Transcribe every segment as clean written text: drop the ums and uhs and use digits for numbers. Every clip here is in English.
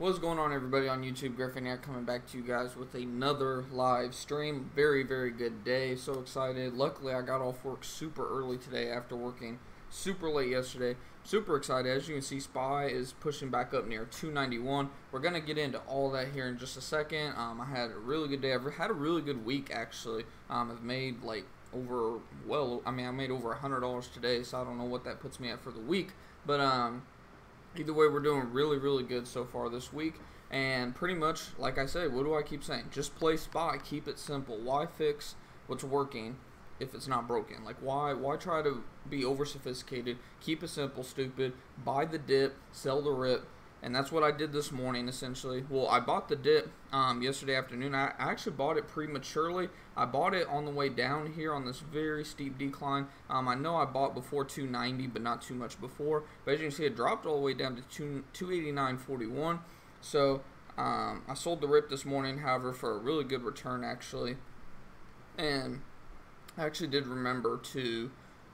What's going on, everybody on YouTube? Griffin here, coming back to you guys with another live stream. Very good day. So excited. Luckily, I got off work super early today after working super late yesterday. Super excited. As you can see, SPY is pushing back up near 291. We're going to get into all that here in just a second. I had a really good day. I've had a really good week, actually. I've made like over, I made over $100 today, so I don't know what that puts me at for the week. But, either way, we're doing really good so far this week. And pretty much, like I said, what do I keep saying? Just play SPY. Keep it simple. Why fix what's working if it's not broken? Like, why try to be over sophisticated? Keep it simple, stupid. Buy the dip, sell the rip. And that's what I did this morning, essentially. Well, I bought the dip yesterday afternoon. I actually bought it prematurely. I bought it on the way down here on this very steep decline. I know I bought before 290, but not too much before. But as you can see, it dropped all the way down to 289.41. So I sold the rip this morning, however, for a really good return, actually. And I actually did remember to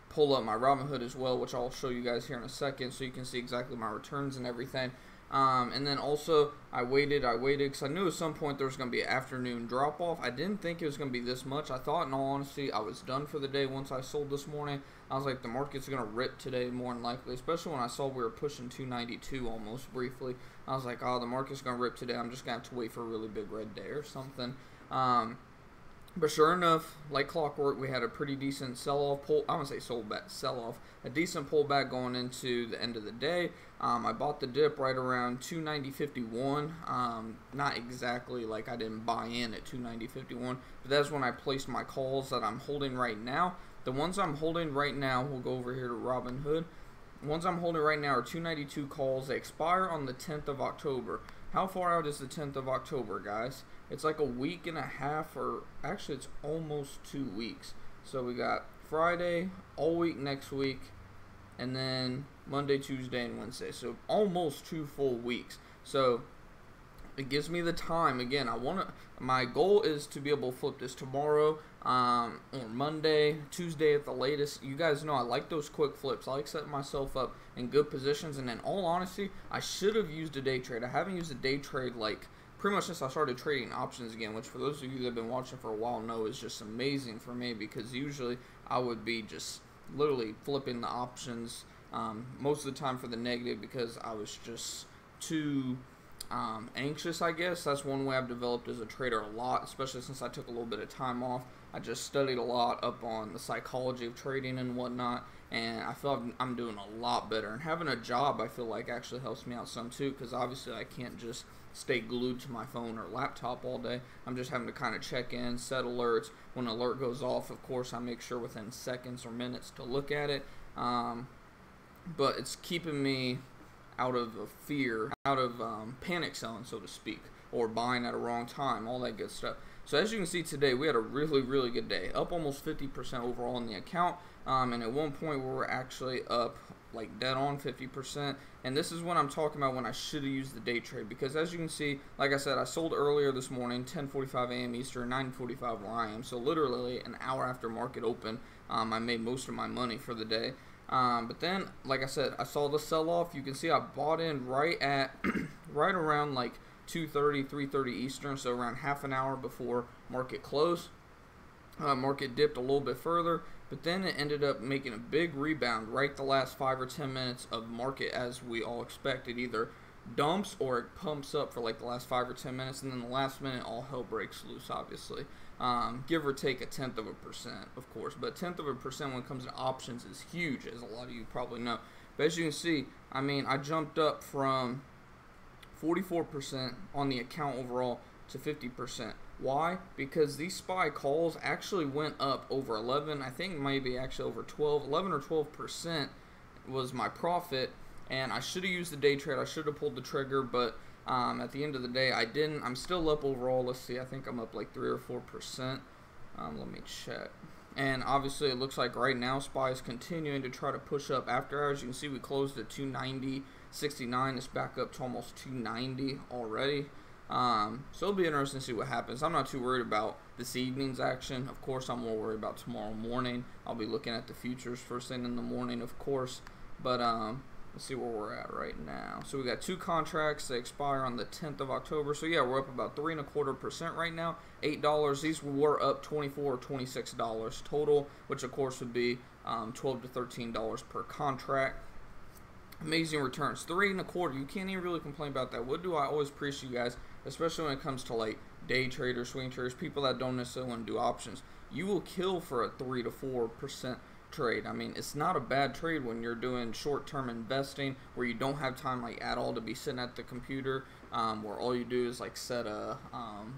pull up my Robinhood as well, which I'll show you guys here in a second, so you can see exactly my returns and everything. And then also, I waited because I knew at some point there was going to be an afternoon drop-off. I didn't think it was going to be this much. I thought, in all honesty, I was done for the day once I sold this morning. I was like, the market's going to rip today more than likely, especially when I saw we were pushing 292 almost briefly. I was like, oh, the market's going to rip today. I'm just going to have to wait for a really big red day or something. But sure enough, like clockwork, we had a pretty decent sell-off. I wouldn't say sell-off. A decent pullback going into the end of the day. I bought the dip right around 290.51. Not exactly like I didn't buy in at 290.51, but that's when I placed my calls that I'm holding right now. The ones I'm holding right now, we'll go over here to Robinhood. The ones I'm holding right now are 292 calls. They expire on the 10th of October. How far out is the 10th of October, guys? It's like a week and a half, or actually it's almost 2 weeks. So we got Friday, all week next week, and then Monday, Tuesday, and Wednesday. So almost 2 full weeks. So it gives me the time. Again, my goal is to be able to flip this tomorrow, or Monday, Tuesday at the latest. You guys know I like those quick flips. I like setting myself up in good positions. And in all honesty, I should have used a day trade. I haven't used a day trade like pretty much since I started trading options again, which for those of you that have been watching for a while know is just amazing for me, because usually I would be just literally flipping the options most of the time for the negative because I was just too anxious, I guess. That's one way I've developed as a trader a lot, especially since I took a little bit of time off. I just studied a lot up on the psychology of trading and whatnot, and I feel I'm doing a lot better. And having a job, I feel like, actually helps me out some too, because obviously I can't just stay glued to my phone or laptop all day. I'm just having to kind of check in, set alerts. When an alert goes off, of course, I make sure within seconds or minutes to look at it. But it's keeping me out of fear, out of panic selling, so to speak, or buying at a wrong time, all that good stuff. So as you can see today, we had a really good day, up almost 50% overall in the account, and at one point we were actually up like dead on 50%, and this is what I'm talking about when I should have used the day trade, because as you can see, like I said, I sold earlier this morning, 10:45 a.m. Eastern, 9:45 where I am, so literally an hour after market open, I made most of my money for the day. But then, like I said, I saw the sell-off. You can see I bought in right at right around like 2:30, 3:30 Eastern, so around half an hour before market close. Market dipped a little bit further, but then it ended up making a big rebound right the last 5 or 10 minutes of market, as we all expected. Either dumps or it pumps up for like the last 5 or 10 minutes, and then the last minute all hell breaks loose, obviously. Give or take 0.1%, of course, but 0.1% when it comes to options is huge, as a lot of you probably know. But as you can see, I mean, I jumped up from 44% on the account overall to 50%. Why? Because these SPY calls actually went up over 11, I think maybe actually over 11 or 12% was my profit, and I should have used the day trade. I should have pulled the trigger, but at the end of the day, I didn't. I'm still up overall. Let's see. I think I'm up like 3 or 4%. Let me check. And obviously, it looks like right now, SPY is continuing to try to push up after hours. You can see we closed at 290.69. It's back up to almost 290 already. So it'll be interesting to see what happens. I'm not too worried about this evening's action. Of course, I'm more worried about tomorrow morning. I'll be looking at the futures first thing in the morning, of course. But Let's see where we're at right now. So we got 2 contracts that expire on the 10th of October. So yeah, we're up about 3.25% right now. $8. These were up $24 or $26 total, which of course would be $12 to $13 per contract. Amazing returns, 3.25. You can't even really complain about that. What do I always preach to you guys, especially when it comes to like day traders, swing traders, people that don't necessarily want to do options? You will kill for a 3 to 4% trade. I mean, it's not a bad trade when you're doing short-term investing where you don't have time like at all to be sitting at the computer, where all you do is like set a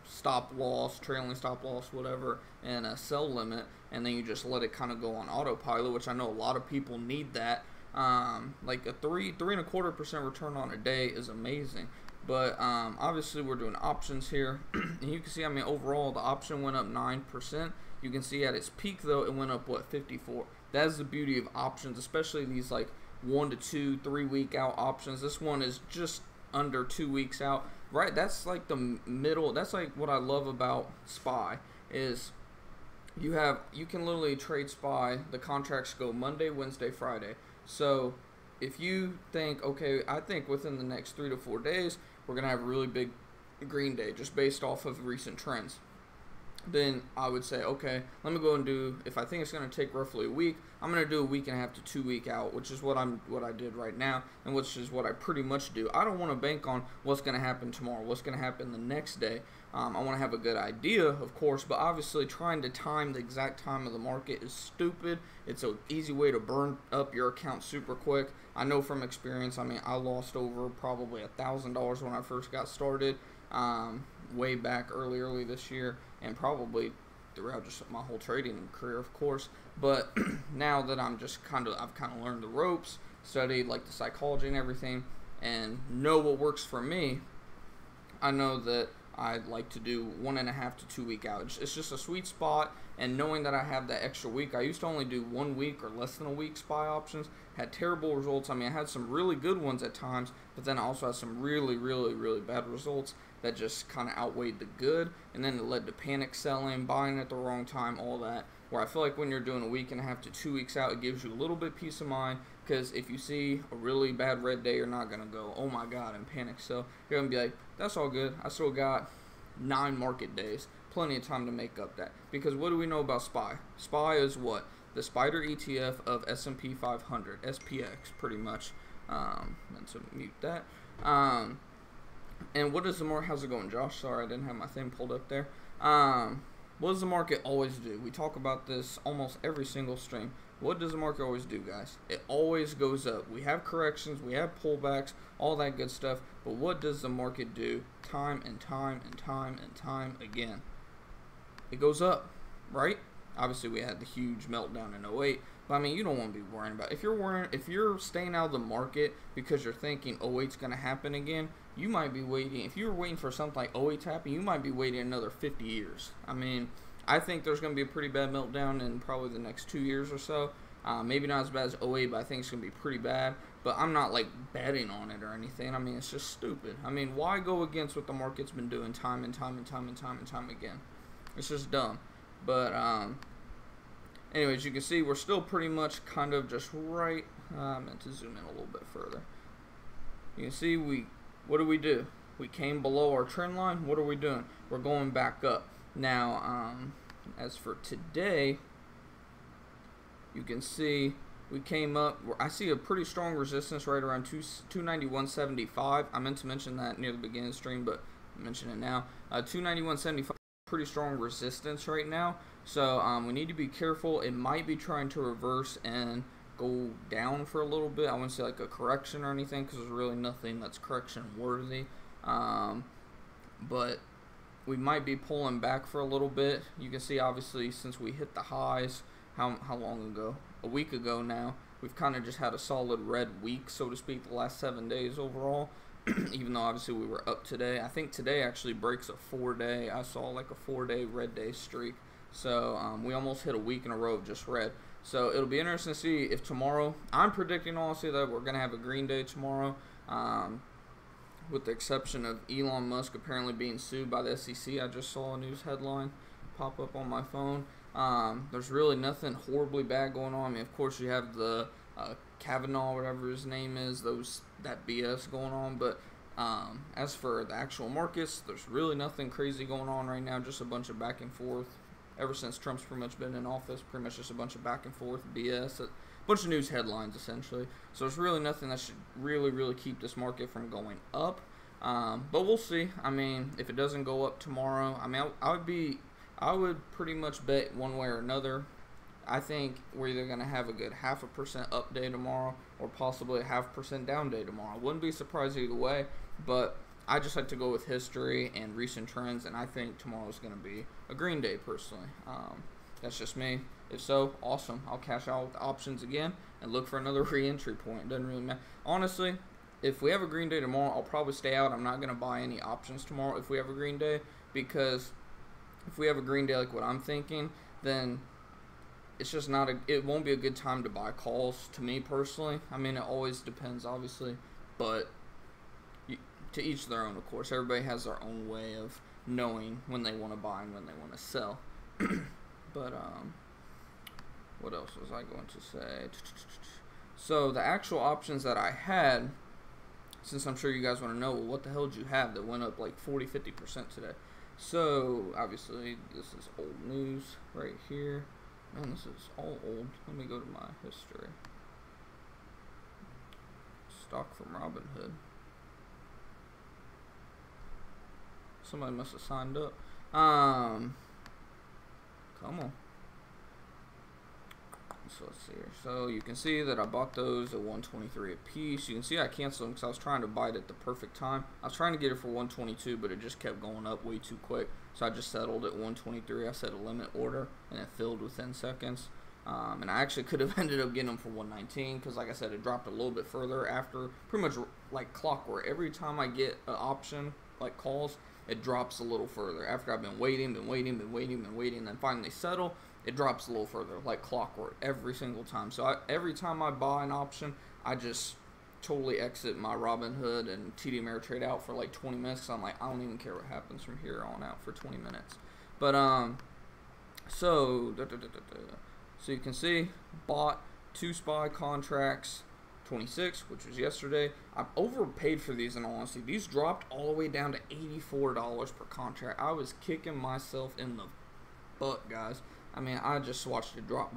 stop loss, trailing stop loss, whatever, and a sell limit, and then you just let it kind of go on autopilot, which I know a lot of people need that. Like a 3.25% return on a day is amazing. But obviously we're doing options here, and you can see, I mean, overall the option went up 9%. You can see at its peak though it went up, what, 54. That is the beauty of options, especially these like 1 to 2, 3 week out options. This one is just under 2 weeks out, right? That's like the middle. That's like what I love about SPY is you can literally trade SPY. The contracts go Monday, Wednesday, Friday. So if you think, okay, I think within the next 3 to 4 days we're gonna have a really big green day just based off of recent trends, then I would say, okay, let me go and do, if I think it's going to take roughly a week, I'm going to do a week and a half to 2 week out, which is what I did right now, and which is what I pretty much do. I don't want to bank on what's going to happen tomorrow, what's going to happen the next day. I want to have a good idea, of course, but obviously trying to time the exact time of the market is stupid. It's an easy way to burn up your account super quick. I know from experience. I mean, I lost over probably $1,000 when I first got started, way back early this year, and probably throughout just my whole trading career, of course. But now that I've kind of learned the ropes, studied like the psychology and everything, and know what works for me, I know that I'd like to do 1.5 to 2 week out. It's just a sweet spot, and knowing that I have that extra week, I used to only do 1 week or less than a week SPY options. Had terrible results. I mean, I had some really good ones at times, but then I also had some really bad results that just kind of outweighed the good, and then it led to panic selling, buying at the wrong time, all that. Where I feel like when you're doing a 1.5 to 2 weeks out, it gives you a little bit peace of mind, because if you see a really bad red day, you're not going to go, oh my god, and panic sell. You're going to be like, that's all good. I still got 9 market days. Plenty of time to make up that. Because what do we know about SPY? SPY is what? The spider ETF of S&P 500, SPX, pretty much. And so mute that. And what does the market, how's it going, Josh? Sorry, I didn't have my thing pulled up there. What does the market always do? We talk about this almost every single stream. What does the market always do, guys? It always goes up. We have corrections, we have pullbacks, all that good stuff. But what does the market do time and time and time and time again? It goes up, right? Obviously, we had the huge meltdown in '08. But I mean, you don't want to be worrying about it. If you're staying out of the market because you're thinking '08's going to happen again, you might be waiting. If you were waiting for something like '08 to happen, you might be waiting another 50 years. I mean, I think there's going to be a pretty bad meltdown in probably the next 2 years or so. Maybe not as bad as '08, but I think it's going to be pretty bad. But I'm not like betting on it or anything. I mean, it's just stupid. I mean, why go against what the market's been doing time and time and time and time and time again? It's just dumb. But anyways, you can see we're still pretty much kind of just right. I meant to zoom in a little bit further. You can see what do? We came below our trend line. What are we doing? We're going back up. Now, as for today, you can see we came up. I see a pretty strong resistance right around 291.75. I meant to mention that near the beginning of the stream, but I mention it now. 291.75. Pretty strong resistance right now, so we need to be careful. It might be trying to reverse and go down for a little bit. I wouldn't say like a correction or anything, because there's really nothing that's correction worthy, but we might be pulling back for a little bit. You can see obviously since we hit the highs, how long ago? A week ago now. We've kind of just had a solid red week, so to speak, the last 7 days overall. Even though obviously we were up today. I think today actually breaks a 4-day. I saw like a 4-day red day streak. So we almost hit a week in a row of just red. So it'll be interesting to see if tomorrow, I'm predicting honestly that we're going to have a green day tomorrow. With the exception of Elon Musk apparently being sued by the SEC. I just saw a news headline pop up on my phone. There's really nothing horribly bad going on. I mean, of course you have the Kavanaugh, whatever his name is, that BS going on. But as for the actual markets, there's really nothing crazy going on right now. Just a bunch of back and forth. Ever since Trump's pretty much been in office, pretty much just a bunch of back and forth BS, a bunch of news headlines essentially. So there's really nothing that should really keep this market from going up. But we'll see. I mean, if it doesn't go up tomorrow, I mean, I would pretty much bet one way or another. I think we're either going to have a good 0.5% up day tomorrow or possibly a 0.5% down day tomorrow. I wouldn't be surprised either way, but I just like to go with history and recent trends, and I think tomorrow's going to be a green day personally. That's just me. If so, awesome. I'll cash out with options again and look for another re-entry point. Doesn't really matter. Honestly, if we have a green day tomorrow, I'll probably stay out. I'm not going to buy any options tomorrow if we have a green day, because if we have a green day like what I'm thinking, then it's just it won't be a good time to buy calls to me personally. I mean, it always depends, obviously, but to each their own, of course. Everybody has their own way of knowing when they want to buy and when they want to sell. But, what else was I going to say? So, the actual options that I had, since I'm sure you guys want to know, well, what the hell did you have that went up like 40-50% today? So, obviously, this is old news right here. Man, this is all old. Let me go to my history. Stock from Robinhood. Somebody must have signed up. Come on. So let's see here. So you can see that I bought those at 123 a piece. You can see I canceled them because I was trying to buy it at the perfect time. I was trying to get it for 122, but it just kept going up way too quick. So I just settled at 123. I set a limit order, and it filled within seconds. And I actually could have ended up getting them for 119 because, like I said, it dropped a little bit further after, pretty much like clockwork. Every time I get an option, like calls, it drops a little further. After I've been waiting, and then finally settle, it drops a little further, like clockwork, every single time. So every time I buy an option, I just totally exit my Robinhood and TD Ameritrade out for like 20 minutes. So I'm like, I don't even care what happens from here on out for 20 minutes. But, so you can see, bought 2 SPY contracts, 26, which was yesterday. I've overpaid for these in all honesty. These dropped all the way down to $84 per contract. I was kicking myself in the butt, guys. I mean, I just watched it drop.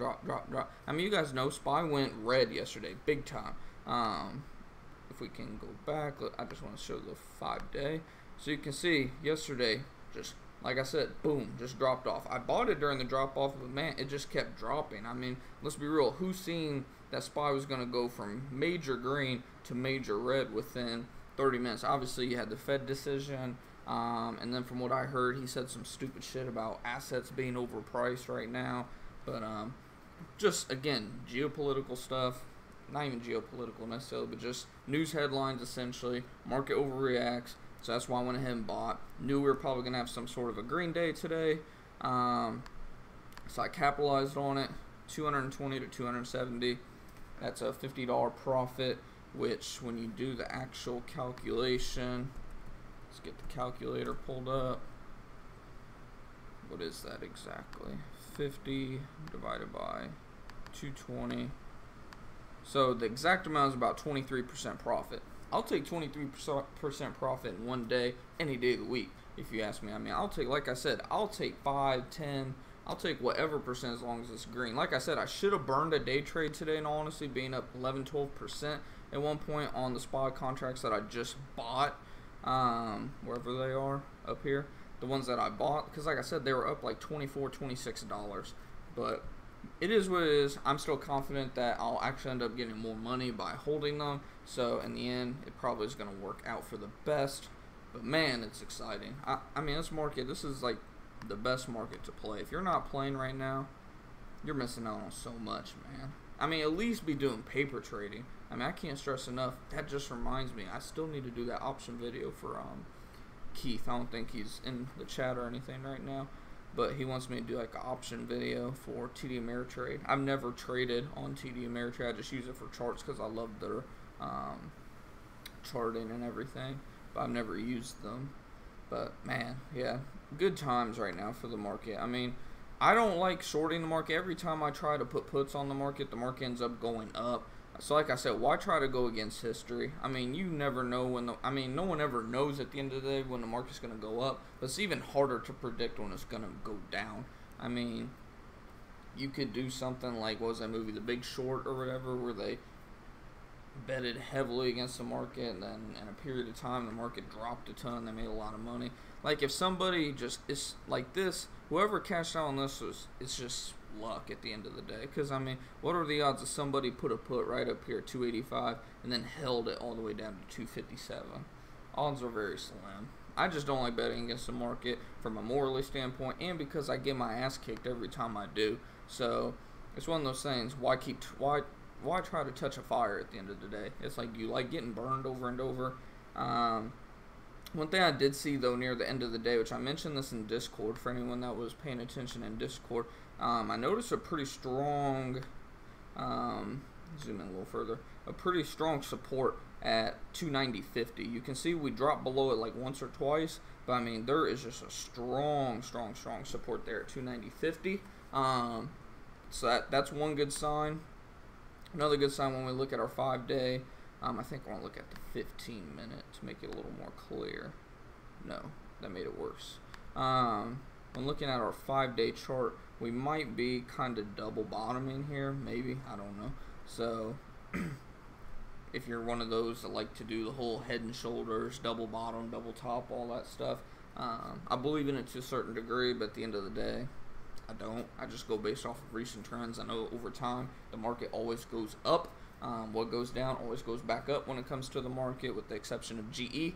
I mean, you guys know SPY went red yesterday, big time. If we can go back, look, I just want to show the 5-day. So you can see yesterday, just like I said, boom, just dropped off. I bought it during the drop off, but man, it just kept dropping. I mean, let's be real. Who's seen that SPY was going to go from major green to major red within 30 minutes? Obviously, you had the Fed decision. And then from what I heard, he said some stupid shit about assets being overpriced right now. But just, again, geopolitical stuff. Not even geopolitical necessarily, but just news headlines, essentially. Market overreacts. So that's why I went ahead and bought. Knew we were probably going to have some sort of a green day today. So I capitalized on it. 220 to 270. That's a $50 profit, which when you do the actual calculation... Let's get the calculator pulled up. What is that exactly? 50 divided by 220. So the exact amount is about 23% profit. I'll take 23% profit in one day, any day of the week, if you ask me. I mean, I'll take, like I said, I'll take 5, 10, I'll take whatever percent as long as it's green. Like I said, I should have burned a day trade today, in all honesty, being up 11, 12% at one point on the SPY contracts that I just bought. Wherever they are up here, the ones that I bought, because like I said, they were up like $24, $26, but it is what it is. I'm still confident that I'll actually end up getting more money by holding them, so in the end, it probably is going to work out for the best. But man, it's exciting. I mean, this market, this is like the best market to play. If you're not playing right now, you're missing out on so much, man. I mean, at least be doing paper trading. I mean, I can't stress enough. That just reminds me, I still need to do that option video for Keith. I don't think he's in the chat or anything right now, but he wants me to do like an option video for TD Ameritrade. I've never traded on TD Ameritrade. I just use it for charts because I love their charting and everything, but I've never used them. But man, yeah, good times right now for the market. I mean, I don't like shorting the market. Every time I try to put puts on the market ends up going up. So like I said, why try to go against history? I mean, you never know when no one ever knows at the end of the day when the market's going to go up, but it's even harder to predict when it's going to go down. I mean, you could do something like, what was that movie, The Big Short or whatever, where they betted heavily against the market, and then in a period of time the market dropped a ton, they made a lot of money. Like, if somebody just is like this, whoever cashed out on this it's just luck at the end of the day. Because I mean, what are the odds of somebody put a put right up here at 285 and then held it all the way down to 257? Odds are very slim. I just don't like betting against the market from a morally standpoint, and because I get my ass kicked every time I do. So it's one of those things. Why try to touch a fire at the end of the day? It's like, you like getting burned over and over. One thing I did see, though, near the end of the day, which I mentioned this in Discord for anyone that was paying attention in Discord, I noticed a pretty strong, zoom in a little further, a pretty strong support at 290.50. You can see we dropped below it like once or twice, but I mean, there is just a strong support there at 290.50. So that's one good sign. Another good sign when we look at our 5-day, I think I want to look at the 15-minute to make it a little more clear. No, that made it worse. When looking at our 5-day chart, we might be kind of double bottoming here, maybe, I don't know. So if you're one of those that like to do the whole head and shoulders, double bottom, double top, all that stuff, I believe in it to a certain degree, but at the end of the day, I don't. I just go based off of recent trends. I know over time the market always goes up. What goes down always goes back up when it comes to the market, with the exception of GE.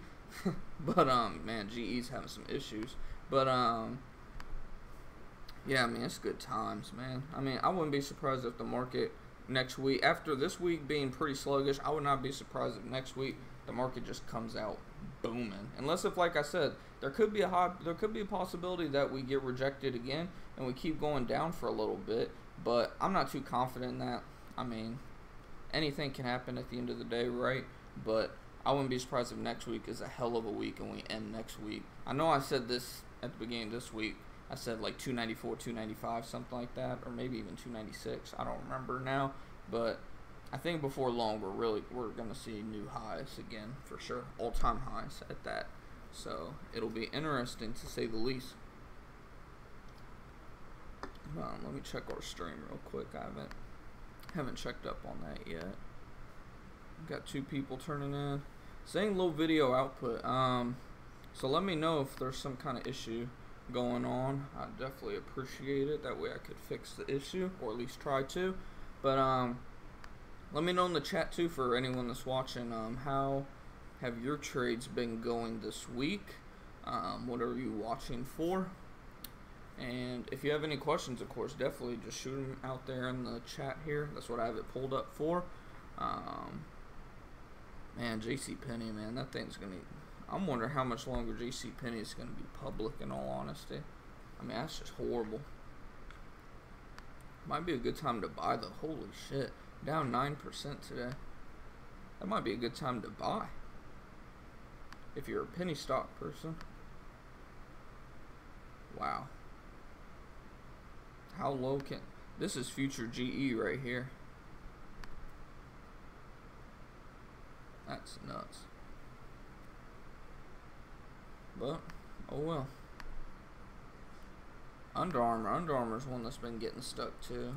But man, GE's having some issues. But yeah, I mean, it's good times, man. I mean, I wouldn't be surprised if the market next week, after this week being pretty sluggish, I would not be surprised if next week the market just comes out booming. Unless, if, like I said, there could be a possibility that we get rejected again and we keep going down for a little bit, but I'm not too confident in that. I mean, anything can happen at the end of the day, right? But I wouldn't be surprised if next week is a hell of a week and we end next week. I know I said this at the beginning of this week. I said like 294, 295, something like that, or maybe even 296. I don't remember now, but I think before long we're going to see new highs again for sure, all-time highs at that. So it'll be interesting to say the least. Let me check our stream real quick. I haven't checked up on that yet. Got 2 people turning in, saying low video output. So let me know if there's some kind of issue going on. I'd definitely appreciate it. That way I could fix the issue, or at least try to. But let me know in the chat too, for anyone that's watching, how have your trades been going this week? What are you watching for? And if you have any questions, of course, definitely just shoot them out there in the chat here. That's what I have it pulled up for. Man, JCPenney, man, that thing's gonna. I'm wondering how much longer JCPenney is gonna be public. In all honesty, I mean, that's just horrible. Might be a good time to buy though. Holy shit, down 9% today. That might be a good time to buy if you're a penny stock person. Wow. How low can... This is future GE right here. That's nuts. But, oh well. Under Armour's one that's been getting stuck too.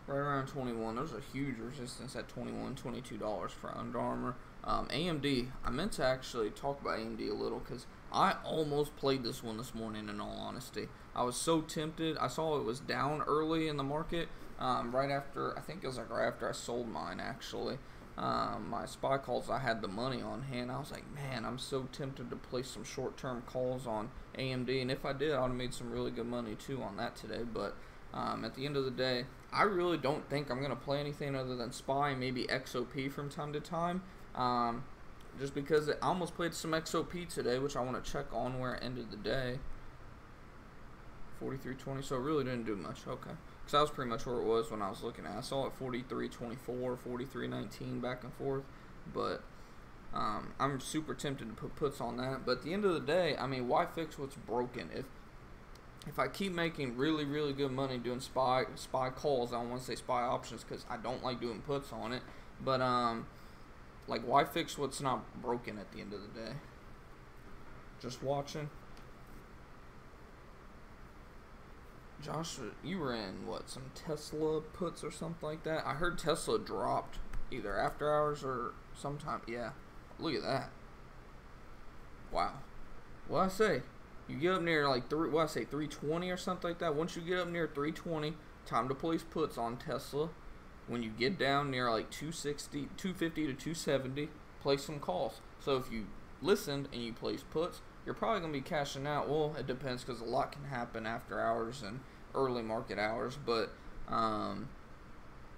Right around 21. There's a huge resistance at $21, $22 for Under Armour. AMD, I meant to actually talk about AMD a little because I almost played this one this morning, in all honesty. I was so tempted. I saw it was down early in the market, right after, I think it was like right after I sold mine, actually. My SPY calls, I had the money on hand. I was like, man, I'm so tempted to place some short-term calls on AMD, and if I did, I would have made some really good money too on that today. But at the end of the day, I really don't think I'm going to play anything other than SPY, maybe XOP from time to time. Just because I almost played some XOP today, which I want to check on where it ended the day. 43.20, so it really didn't do much. Okay. Because that was pretty much where it was when I was looking at it. I saw it 43.24, 43.19 back and forth. But I'm super tempted to put puts on that. But at the end of the day, I mean, why fix what's broken? if I keep making really, really good money doing SPY calls, I don't want to say SPY options because I don't like doing puts on it. But like, why fix what's not broken at the end of the day? Just watching. Josh, you were in what, some Tesla puts or something like that? I heard Tesla dropped either after hours or sometime. Yeah, look at that. Wow. What I say? You get up near like 320 or something like that. Once you get up near 320, time to place puts on Tesla. When you get down near like 260, 250 to 270, place some calls. So if you listened and you place puts, you're probably going to be cashing out. Well, it depends because a lot can happen after hours and early market hours. But I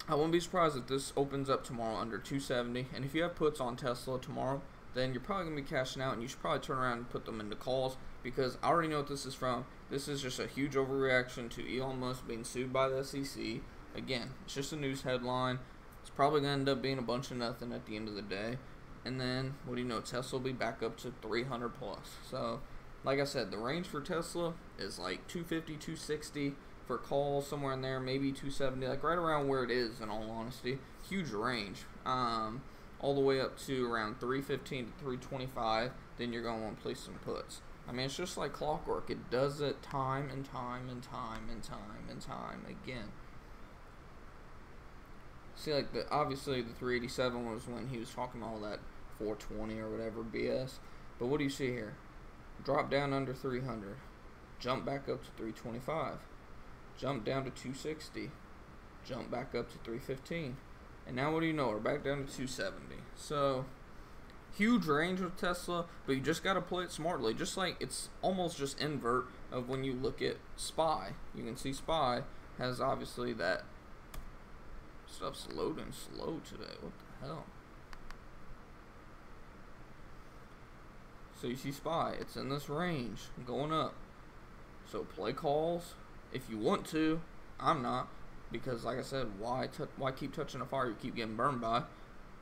wouldn't be surprised if this opens up tomorrow under 270. And if you have puts on Tesla tomorrow, then you're probably going to be cashing out, and you should probably turn around and put them into calls, because I already know what this is from. This is just a huge overreaction to Elon Musk being sued by the SEC. Again, it's just a news headline. It's probably going to end up being a bunch of nothing at the end of the day. And then, what do you know, Tesla will be back up to 300 plus. So, like I said, the range for Tesla is like 250, 260 for calls, somewhere in there, maybe 270, like right around where it is, in all honesty. Huge range. All the way up to around 315 to 325, then you're going to want to place some puts. I mean, it's just like clockwork. It does it time and time and time and time and time again. See, like, obviously the 387 was when he was talking all that 420 or whatever BS. But what do you see here? Drop down under 300. Jump back up to 325. Jump down to 260. Jump back up to 315. And now what do you know? We're back down to 270. So, huge range with Tesla, but you just got to play it smartly. Just like it's almost just invert of when you look at SPY. You can see SPY has obviously that stuff's loading slow today. What the hell? So you see SPY, it's in this range, going up. So play calls if you want to. I'm not. Because, like I said, why keep touching a fire you keep getting burned by?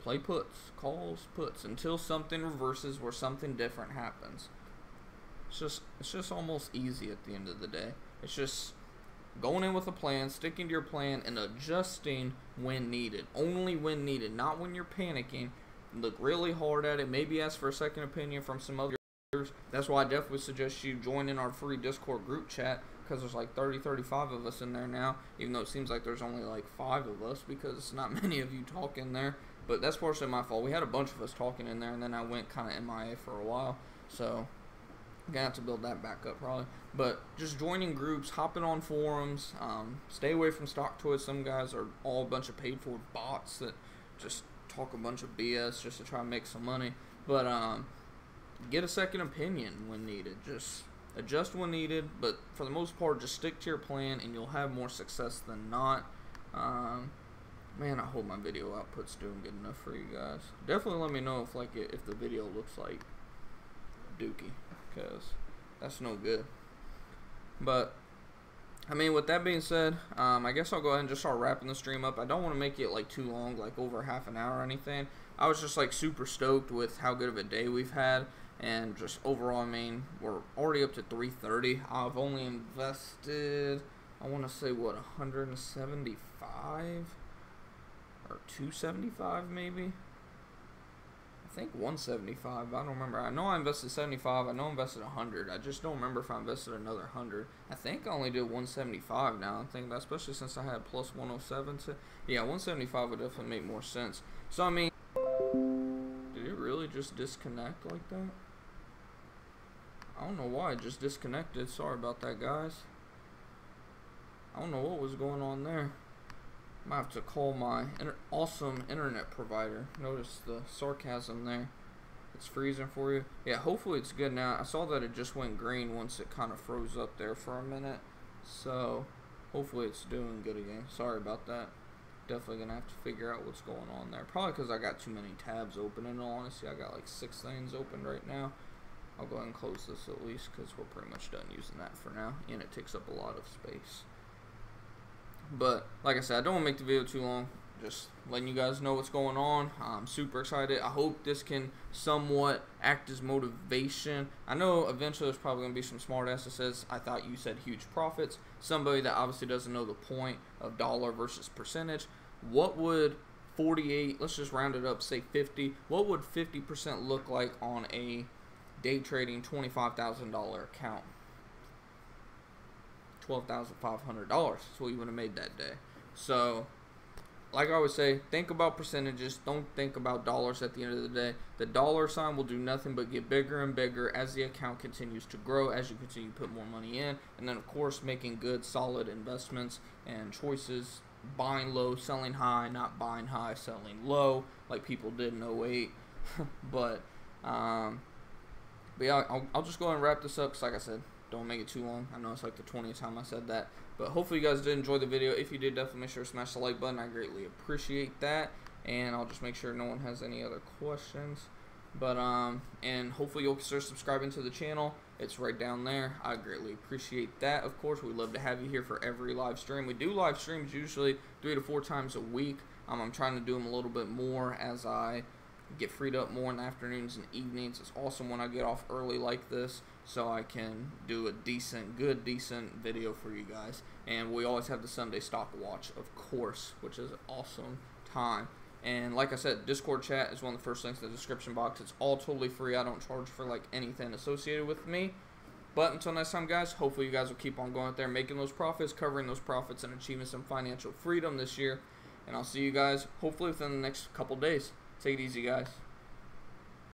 Play puts, calls, puts, until something reverses where something different happens. It's just almost easy at the end of the day. It's just going in with a plan, sticking to your plan, and adjusting when needed. Only when needed, not when you're panicking. Look really hard at it. Maybe ask for a second opinion from some others. That's why I definitely suggest you join in our free Discord group chat, because there's like 35 of us in there now, even though it seems like there's only like 5 of us because not many of you talk in there. But that's partially my fault. We had a bunch of us talking in there, and then I went kind of MIA for a while. So I'm gonna have to build that back up probably. But just joining groups, hopping on forums, stay away from stock toys. Some guys are all a bunch of paid for bots that just talk a bunch of BS just to try and make some money. But get a second opinion when needed. Just adjust when needed, but for the most part, just stick to your plan, and you'll have more success than not. Man, I hope my video output's doing good enough for you guys. Definitely let me know if the video looks like dookie, because that's no good. But I mean, with that being said, I guess I'll go ahead and just start wrapping the stream up. I don't want to make it like too long, like over half an hour or anything. I was just like super stoked with how good of a day we've had. And just overall, I mean, we're already up to 330. I've only invested, I want to say, what, 175? Or 275 maybe? I think 175. I don't remember. I know I invested 75. I know I invested 100. I just don't remember if I invested another 100. I think I only did 175 now. I think that, especially since I had plus 107. Yeah, 175 would definitely make more sense. So, I mean, did it really just disconnect like that? I don't know why it just disconnected. Sorry about that, guys. I don't know what was going on there. I might have to call my awesome internet provider. Notice the sarcasm there. It's freezing for you. Yeah, hopefully it's good now. I saw that it just went green once it kind of froze up there for a minute. So, hopefully it's doing good again. Sorry about that. Definitely going to have to figure out what's going on there. Probably because I got too many tabs open. In all honesty, I got like 6 things open right now. I'll go ahead and close this at least, because we're pretty much done using that for now, and it takes up a lot of space. But like I said, I don't want to make the video too long. just letting you guys know what's going on. I'm super excited. I hope this can somewhat act as motivation. I know eventually there's probably going to be some smart ass that says, I thought you said huge profits. Somebody that obviously doesn't know the point of dollar versus percentage. What would 48, let's just round it up, say 50. What would 50% look like on a day trading $25,000 account? $12,500. That's what you would have made that day. So, like I always say, think about percentages. Don't think about dollars at the end of the day. The dollar sign will do nothing but get bigger and bigger as the account continues to grow, as you continue to put more money in. And then, of course, making good, solid investments and choices. Buying low, selling high, not buying high, selling low, like people did in '08. But yeah, I'll just go ahead and wrap this up, because like I said, don't make it too long. I know it's like the 20th time I said that. But hopefully you guys did enjoy the video. If you did, definitely make sure to smash the like button. I greatly appreciate that. And I'll just make sure no one has any other questions. But and hopefully you'll consider subscribing to the channel. It's right down there. I greatly appreciate that. Of course, we love to have you here for every live stream. We do live streams usually 3 to 4 times a week. I'm trying to do them a little bit more as I get freed up more in the afternoons and evenings. It's awesome when I get off early like this, so I can do a decent video for you guys. And we always have the Sunday stock watch, of course, which is an awesome time. And like I said, Discord chat is one of the first links in the description box. It's all totally free. I don't charge for like anything associated with me. But until next time, guys, hopefully you guys will keep on going out there, making those profits, covering those profits, and achieving some financial freedom this year. And I'll see you guys hopefully within the next couple days. Take it easy, guys.